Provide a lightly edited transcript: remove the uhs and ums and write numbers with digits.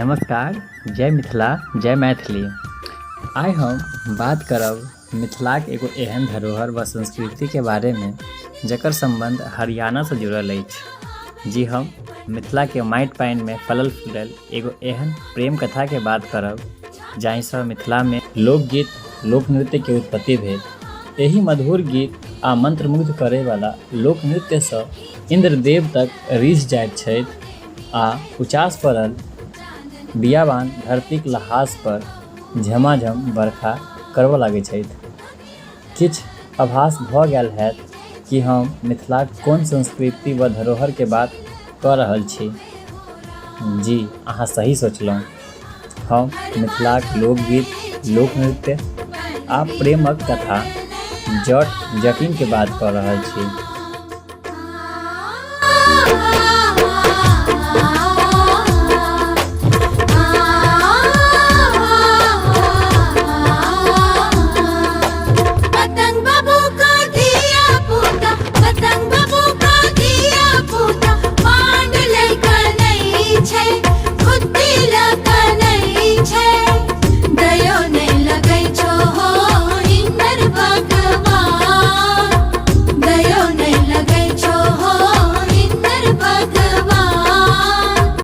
नमस्कार, जय मिथिला, जय मैथिली। आइ हम बात करब मिथिलाक एगो एहन धरोहर व संस्कृति के बारे में जकर संबंध हरियाणा से जुड़ल अछि। जी हम मिथिला के माटि पानि में फलल फूलल एगो एहन प्रेम कथा के बात करब जाहिसँ मिथिला में लोकगीत लोकनृत्य के उत्पत्ति भेल। एही मधुर गीत आ मंत्रमुग्ध करे वाला लोक नृत्य से इंद्रदेव तक रिझ जाइत छथि आ उचास पड़ल बियाबान धरतीक लहास पर झमाझम बरखा करबऽ लागै छथि। किछ आभास भऽ गेल हैत कि हम मिथिलाक कोन संस्कृति व धरोहर के बात कऽ रहल छी। जी अहाँ सही सोचलहुँ, हम मिथिलाक लोकगीत लोकनृत्य आ प्रेमक कथा जट जटिन के बात कऽ रहल छी।